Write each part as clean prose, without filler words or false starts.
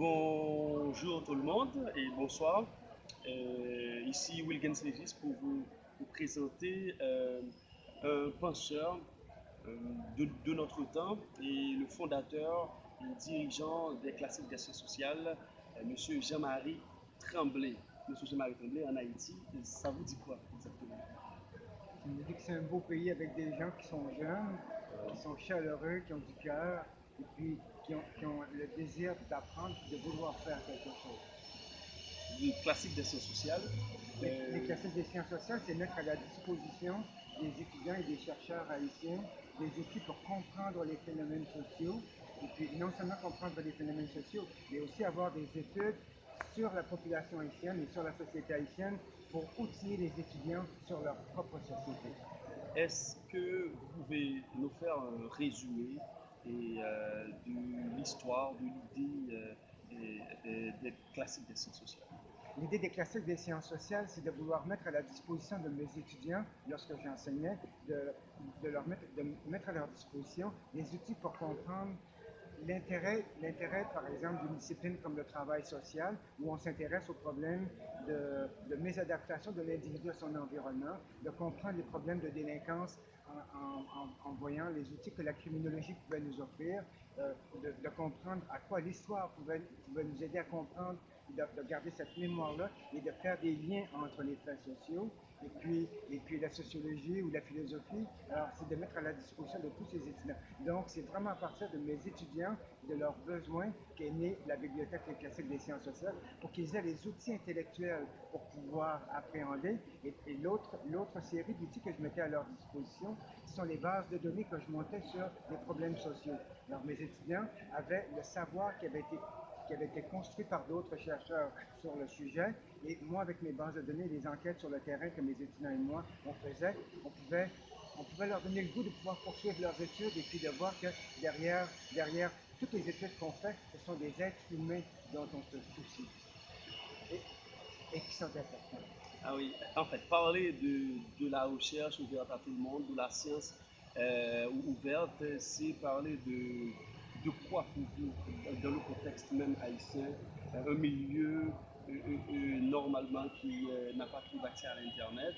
Bonjour tout le monde et bonsoir. Ici Wilgens Lévis pour vous présenter un penseur de notre temps et le fondateur et dirigeant des classiques des sciences sociales, Monsieur Jean-Marie Tremblay. Monsieur Jean-Marie Tremblay en Haïti, ça vous dit quoi exactement? Ça me dit que c'est un beau pays avec des gens qui sont jeunes, qui sont chaleureux, qui ont du cœur, et puis qui ont le désir d'apprendre, de vouloir faire quelque chose. Le classique des sciences sociales. Les classiques des sciences sociales, c'est mettre à la disposition des étudiants et des chercheurs haïtiens des outils pour comprendre les phénomènes sociaux, et puis non seulement comprendre les phénomènes sociaux, mais aussi avoir des études sur la population haïtienne et sur la société haïtienne pour outiller les étudiants sur leur propre société. Est-ce que vous pouvez nous faire un résumé de l'histoire, de l'idée des classiques des sciences sociales? L'idée des classiques des sciences sociales, c'est de vouloir mettre à la disposition de mes étudiants, lorsque j'enseignais, de mettre à leur disposition des outils pour comprendre l'intérêt, par exemple, d'une discipline comme le travail social, où on s'intéresse aux problèmes de mésadaptation de l'individu à son environnement, de comprendre les problèmes de délinquance en voyant les outils que la criminologie pouvait nous offrir, de comprendre à quoi l'histoire pouvait nous aider à comprendre, de garder cette mémoire-là et de faire des liens entre les faits sociaux et puis la sociologie ou la philosophie. Alors, c'est de mettre à la disposition de tous ces étudiants. Donc, c'est vraiment à partir de mes étudiants, de leurs besoins, qu'est née la Bibliothèque des classiques des sciences sociales, pour qu'ils aient les outils intellectuels pour pouvoir appréhender. Et l'autre série d'outils que je mettais à leur disposition, ce sont les bases de données que je montais sur les problèmes sociaux. Alors, mes étudiants avaient le savoir qui avait été construit par d'autres chercheurs sur le sujet. Et moi, avec mes bases de données, les enquêtes sur le terrain que mes étudiants et moi, on faisait, on pouvait, on pouvait leur donner le goût de pouvoir poursuivre leurs études et puis de voir que derrière toutes les études qu'on fait, ce sont des êtres humains dont on se soucie et qui sont importants. Ah oui, en fait, parler de la recherche ouverte à tout le monde, de la science ouverte, c'est parler de quoi pour vous, dans le contexte même haïtien, un milieu normalement qui n'a pas trop d'accès à l'Internet,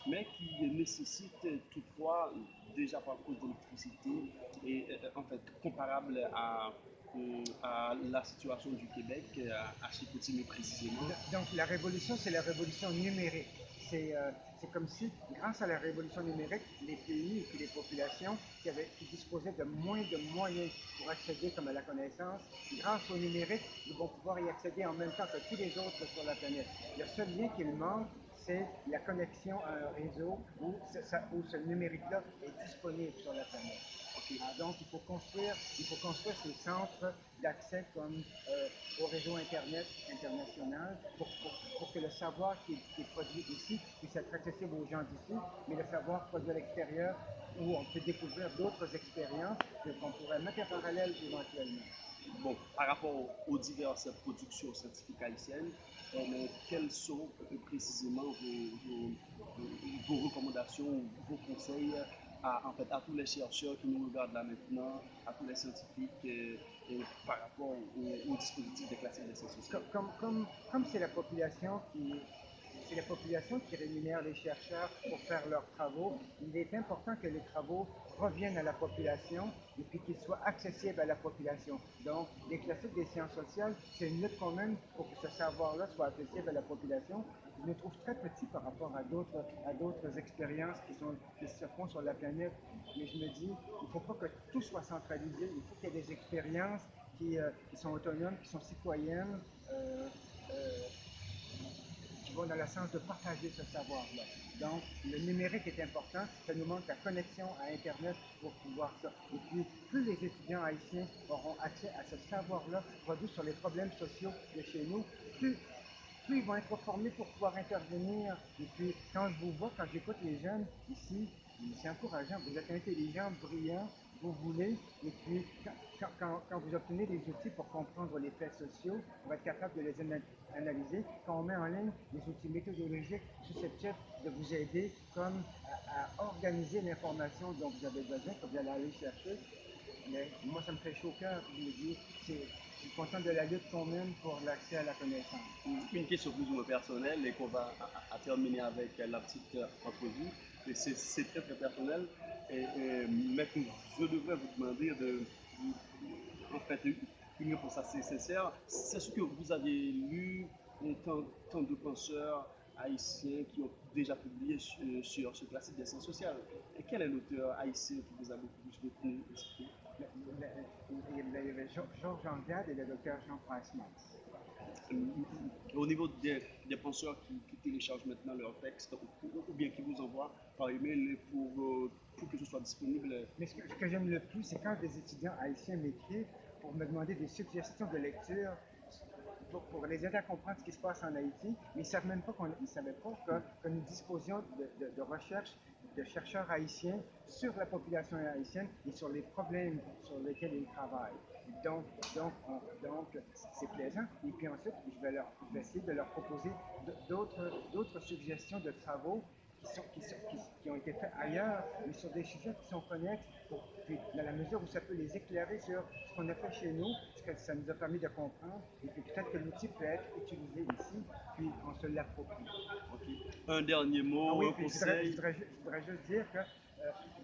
mais qui nécessite toutefois, déjà par cause de l'électricité, et en fait comparable à la situation du Québec, à Chicoutimi précisément. Donc la révolution, c'est la révolution numérique. C'est comme si, grâce à la révolution numérique, les pays et puis les populations qui disposaient de moins de moyens pour accéder comme à la connaissance, grâce au numérique, ils vont pouvoir y accéder en même temps que tous les autres sur la planète. Le seul lien qu'il manque, c'est la connexion à un réseau où ce numérique-là est disponible sur la planète. Donc, il faut construire ces centres d'accès comme au réseau Internet international pour que le savoir qui est produit ici puisse être accessible aux gens d'ici, mais le savoir produit à l'extérieur où on peut découvrir d'autres expériences qu'on pourrait mettre en parallèle éventuellement. Bon, par rapport aux diverses productions scientifiques haïtiennes, quelles sont précisément vos recommandations ou vos conseils en fait, à tous les chercheurs qui nous regardent là maintenant, à tous les scientifiques par rapport au dispositif des classiques des sciences sociales? Comme c'est la population qui rémunère les chercheurs pour faire leurs travaux, il est important que les travaux reviennent à la population et puis qu'ils soient accessibles à la population. Donc, les classiques des sciences sociales, c'est une lutte qu'on mène pour que ce savoir-là soit accessible à la population. Je me trouve très petit par rapport à d'autres expériences qui se font sur la planète, mais je me dis, il ne faut pas que tout soit centralisé, il faut qu'il y ait des expériences qui sont autonomes, qui sont citoyennes, euh, euh, qui vont dans le sens de partager ce savoir-là. Donc, le numérique est important, ça nous manque la connexion à Internet pour pouvoir ça. Et puis, plus les étudiants haïtiens auront accès à ce savoir-là produit sur les problèmes sociaux de chez nous, plus, plus ils vont être formés pour pouvoir intervenir. Et puis, quand je vous vois, quand j'écoute les jeunes ici, c'est encourageant. Vous êtes intelligents, brillants, vous voulez. Et puis, quand vous obtenez des outils pour comprendre les faits sociaux, pour être capable de les analyser, quand on met en ligne des outils méthodologiques susceptibles de vous aider comme à organiser l'information dont vous avez besoin, que vous allez aller chercher, mais moi, ça me fait chaud au cœur. Je me dis, suis content de la lutte qu'on mène pour l'accès à la connaissance. Une question plus ou moins personnelle et qu'on va à terminer avec la petite entrevue. Et c'est très très personnel. Mais que je devrais vous demander en fait, une réponse assez sincère. C'est ce que vous avez lu tant de penseurs haïtiens qui ont déjà publié sur la site des sciences sociales. Et quel est l'auteur haïtien qui vous a beaucoup plus retenu? Il y avait Georges Anglade et le docteur Jean-François Mans. Au niveau des penseurs qui téléchargent maintenant leur texte ou bien qui vous envoient par email pour que ce soit disponible. Mais ce que j'aime le plus, c'est quand des étudiants haïtiens m'écrivent pour me demander des suggestions de lecture pour les aider à comprendre ce qui se passe en Haïti, mais ils ne savent même pas ils savaient pas que nous disposions de recherches de chercheurs haïtiens sur la population haïtienne et sur les problèmes sur lesquels ils travaillent. Donc, c'est plaisant. Et puis ensuite, je vais essayer de leur proposer d'autres suggestions de travaux qui ont été faits ailleurs, mais sur des sujets qui sont connexes, puis dans la mesure où ça peut les éclairer sur ce qu'on a fait chez nous, ce que ça nous a permis de comprendre, et puis peut-être que l'outil peut être utilisé ici, puis on se l'approprie. Okay. Un dernier mot, oui, un conseil. Je voudrais juste dire que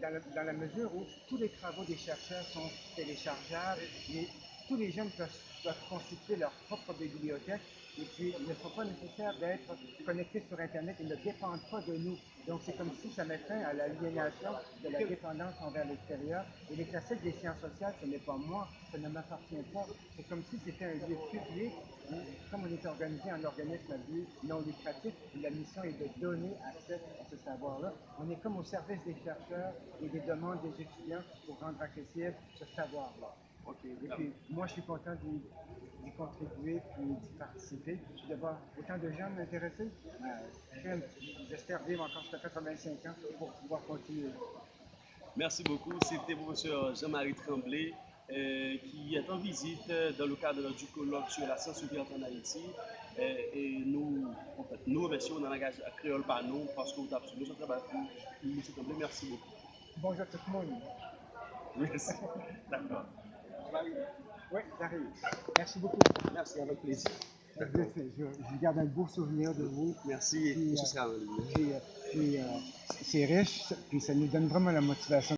dans la mesure où tous les travaux des chercheurs sont téléchargeables, mais tous les jeunes peuvent constituer leur propre bibliothèque et puis il ne faut pas nécessaire d'être connectés sur Internet, ils ne dépendent pas de nous. Donc c'est comme si ça met fin à l'aliénation de la dépendance envers l'extérieur. Et les classiques des sciences sociales, ce n'est pas moi, ça ne m'appartient pas. C'est comme si c'était un lieu public où, comme on est organisé en organisme à but non lucratif, la mission est de donner accès à ce savoir-là. On est comme au service des chercheurs et des demandes des étudiants pour rendre accessible ce savoir-là. Okay. Et puis, moi, je suis content d'y contribuer puis d'y participer. De voir autant de gens m'intéresser. J'espère vivre encore jusqu'à 85 ans pour pouvoir continuer. Merci beaucoup. C'était le professeur Jean-Marie Tremblay qui est en visite dans le cadre du colloque sur la science ouverte en Haïti. Et nous remercions dans la langage créole par nous parce que vous avez absolument ce travail. Monsieur Tremblay, merci beaucoup. Bonjour tout le monde. Merci. D'accord. Oui, j'arrive. Merci beaucoup. Merci, avec plaisir. Je garde un beau souvenir de vous. Merci, puis, ce sera en ligne. C'est riche, puis ça nous donne vraiment la motivation.